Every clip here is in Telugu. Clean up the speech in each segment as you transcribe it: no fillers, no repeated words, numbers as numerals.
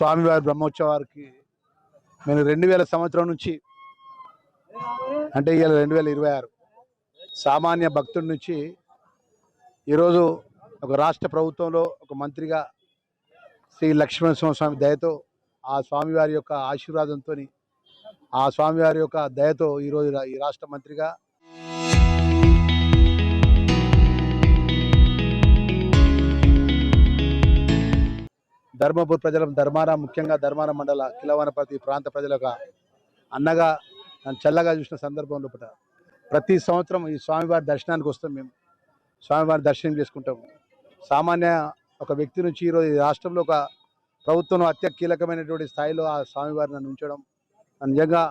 స్వామివారి బ్రహ్మోత్సవానికి నేను 2000 సంవత్సరం నుంచి అంటే ఇవాళ 2026 సామాన్య భక్తుడి నుంచి ఈరోజు ఒక రాష్ట్ర ప్రభుత్వంలో ఒక మంత్రిగా శ్రీ లక్ష్మణస్వామి దయతో ఆ స్వామివారి యొక్క ఆశీర్వాదంతో ఆ స్వామివారి యొక్క దయతో ఈరోజు ఈ రాష్ట్ర మంత్రిగా ధర్మపురి ప్రజల ధర్మారం ముఖ్యంగా ధర్మారం మండల కిలవనపర్తి ప్రాంత ప్రజలకు అన్నగా నన్ను చల్లగా చూసిన సందర్భంలో ప్రతి సంవత్సరం ఈ స్వామివారి దర్శనానికి వస్తాం. మేము స్వామివారి దర్శనం చేసుకుంటాము. సామాన్య ఒక వ్యక్తి నుంచి ఈరోజు ఈ రాష్ట్రంలో ఒక ప్రభుత్వం కీలకమైనటువంటి స్థాయిలో ఆ స్వామివారిని నన్ను ఉంచడం నిజంగా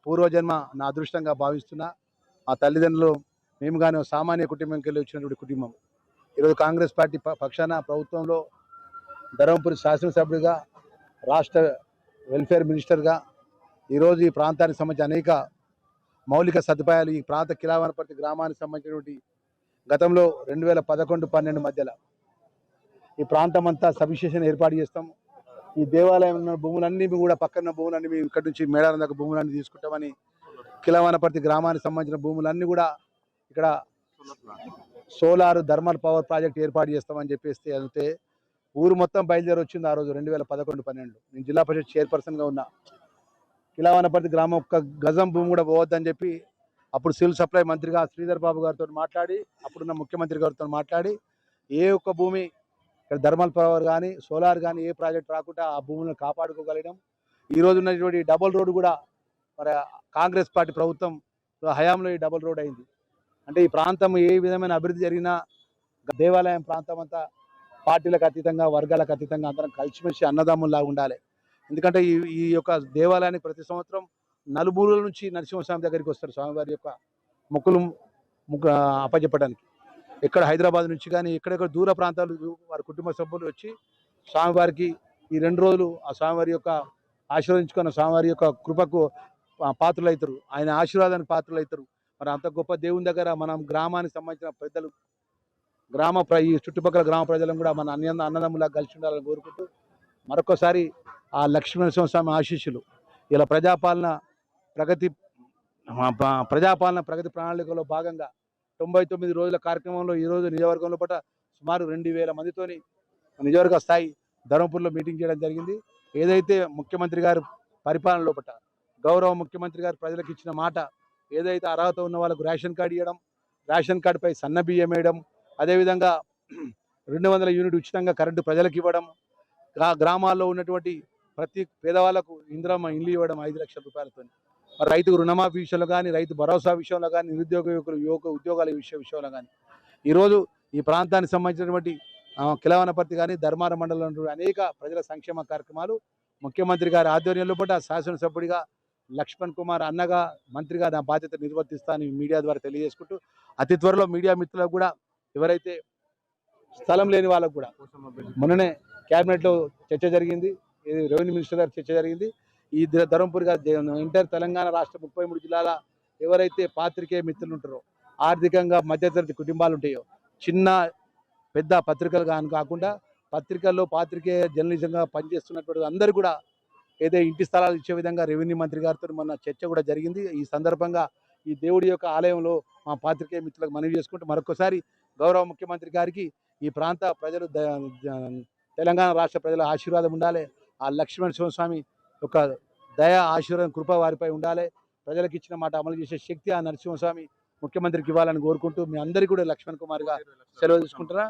పూర్వజన్మ నా అదృష్టంగా భావిస్తున్నా. మా తల్లిదండ్రులు మేము కానీ సామాన్య కుటుంబంకి వెళ్ళి వచ్చినటువంటి కుటుంబం. ఈరోజు కాంగ్రెస్ పార్టీ పక్షాన ప్రభుత్వంలో ధర్మపురి శాసనసభ్యుడిగా రాష్ట్ర వెల్ఫేర్ మినిస్టర్గా ఈరోజు ఈ ప్రాంతానికి సంబంధించిన అనేక మౌలిక సదుపాయాలు ఈ ప్రాంత కిలావనపర్తి గ్రామానికి సంబంధించినటువంటి గతంలో 2011-12 మధ్యలో ఈ ప్రాంతం అంతా సబ్స్టేషన్ ఏర్పాటు చేస్తాం. ఈ దేవాలయం ఉన్న భూములన్నీ కూడా పక్కన భూములన్నీ మేము ఇక్కడి నుంచి మేడారం దాకా భూములన్నీ తీసుకుంటామని కిలావనపర్తి గ్రామానికి సంబంధించిన భూములన్నీ కూడా ఇక్కడ సోలార్ థర్మల్ పవర్ ప్రాజెక్ట్ ఏర్పాటు చేస్తామని చెప్పేస్తే అయితే ఊరు మొత్తం బయలుదేరి వచ్చింది. ఆ రోజు 2011-12 నేను జిల్లా పరిషత్ చైర్పర్సన్గా ఉన్నా. కిలావనపర్తి గ్రామం ఒక్క గజం భూమి కూడా పోవద్దని చెప్పి అప్పుడు సివిల్ సప్లై మంత్రిగా శ్రీధర్ బాబు గారితో మాట్లాడి అప్పుడున్న ముఖ్యమంత్రి గారితో మాట్లాడి ఏ ఒక్క భూమి ఇక్కడ థర్మల్ పవర్ కానీ సోలార్ కానీ ఏ ప్రాజెక్ట్ రాకుండా ఆ భూములను కాపాడుకోగలగడం. ఈరోజు ఉన్నటువంటి డబుల్ రోడ్డు కూడా మరి కాంగ్రెస్ పార్టీ ప్రభుత్వం హయాంలో ఈ డబుల్ రోడ్ అయింది. అంటే ఈ ప్రాంతం ఏ విధమైన అభివృద్ధి జరిగినా దేవాలయం ప్రాంతం అంతా పార్టీలకు అతీతంగా వర్గాలకు అతీతంగా అందరం కలిసిమెలిసి అన్నదమ్ముల్లాగా ఉండాలి. ఎందుకంటే ఈ యొక్క దేవాలయానికి ప్రతి సంవత్సరం నలుమూలల నుంచి నరసింహస్వామి దగ్గరికి వస్తారు. స్వామివారి యొక్క మొక్కులు అప్పచెప్పడానికి ఎక్కడ హైదరాబాద్ నుంచి కానీ ఎక్కడెక్కడ దూర ప్రాంతాలు వారి కుటుంబ సభ్యులు వచ్చి స్వామివారికి ఈ 2 రోజులు ఆ స్వామివారి యొక్క ఆశీర్వదించుకున్న స్వామివారి యొక్క కృపకు పాత్రులవుతారు. ఆయన ఆశీర్వాదానికి పాత్రులవుతారు. మరి అంత గొప్ప దేవుని దగ్గర మనం గ్రామానికి సంబంధించిన పెద్దలు ఈ చుట్టుపక్కల గ్రామ ప్రజలను కూడా మన అన్నదమ్ములా కలిసి ఉండాలని కోరుకుంటూ మరొకసారి ఆ లక్ష్మీనరసింహస్వామి ఆశీస్సులు ఇలా ప్రజాపాలన ప్రగతి ప్రణాళికలో భాగంగా 99 రోజుల కార్యక్రమంలో ఈరోజు నియోజకవర్గంలో పట్ల సుమారు 2000 మందితోని నియోజకవర్గ స్థాయి ధర్మపురిలో మీటింగ్ చేయడం జరిగింది. ఏదైతే ముఖ్యమంత్రి గారు పరిపాలనలో పట్ల గౌరవ ముఖ్యమంత్రి గారు ప్రజలకు ఇచ్చిన మాట ఏదైతే అర్హత ఉన్న వాళ్ళకు రేషన్ కార్డు ఇవ్వడం, రేషన్ కార్డుపై సన్న బియ్యం వేయడం, అదేవిధంగా 200 యూనిట్ ఉచితంగా కరెంటు ప్రజలకు ఇవ్వడం, గ్రామాల్లో ఉన్నటువంటి ప్రతి పేదవాళ్లకు ఇందిరమ్మ ఇండ్లు ఇవ్వడం 5 లక్షల రూపాయలతో, రైతుకు రుణమాఫీ విషయంలో కానీ రైతు భరోసా విషయంలో కానీ నిరుద్యోగ ఉద్యోగాల విషయంలో కానీ ఈరోజు ఈ ప్రాంతానికి సంబంధించినటువంటి కిలవనపర్తి కానీ ధర్మారం మండలంలో అనేక ప్రజల సంక్షేమ కార్యక్రమాలు ముఖ్యమంత్రి గారి ఆధ్వర్యంలో పట్ల శాసనసభ్యుడిగా లక్ష్మణ్ కుమార్ అన్నగా మంత్రిగా నా బాధ్యత నిర్వర్తిస్తానని మీడియా ద్వారా తెలియజేసుకుంటూ అతి త్వరలో మీడియా మిత్రులకు కూడా ఎవరైతే స్థలం లేని వాళ్ళకు కూడా మొన్ననే క్యాబినెట్లో చర్చ జరిగింది. రెవెన్యూ మినిస్టర్ గారు చర్చ జరిగింది. ఈ ధర్మపురి గారు ఎంటైర్ తెలంగాణ రాష్ట్ర 33 జిల్లాల ఎవరైతే పాత్రికేయ మిత్రులు ఉంటారో ఆర్థికంగా మధ్యతరగతి కుటుంబాలు ఉంటాయో చిన్న పెద్ద పత్రికలు కాకుండా పత్రికల్లో పాత్రికేయ జర్నలిజంగా పనిచేస్తున్నటువంటి అందరూ కూడా ఏదో ఇంటి స్థలాలు ఇచ్చే విధంగా రెవెన్యూ మంత్రి గారితో మొన్న చర్చ కూడా జరిగింది. ఈ సందర్భంగా ఈ దేవుడి యొక్క ఆలయంలో మా పాత్రికేయ మిత్రులకు మనవి చేసుకుంటూ మరొకసారి గౌరవ ముఖ్యమంత్రి గారికి ఈ ప్రాంత ప్రజలు తెలంగాణ రాష్ట్ర ప్రజల ఆశీర్వాదం ఉండాలి. ఆ లక్ష్మణస్వామి యొక్క దయ ఆశీర్వాదం కృప వారిపై ఉండాలి. ప్రజలకు ఇచ్చిన మాట అమలు చేసే శక్తి ఆ నరసింహస్వామి ముఖ్యమంత్రికి ఇవ్వాలని కోరుకుంటూ మీ అందరికీ కూడా లక్ష్మణ్ కుమార్గా సెలవు తీసుకుంటున్నా.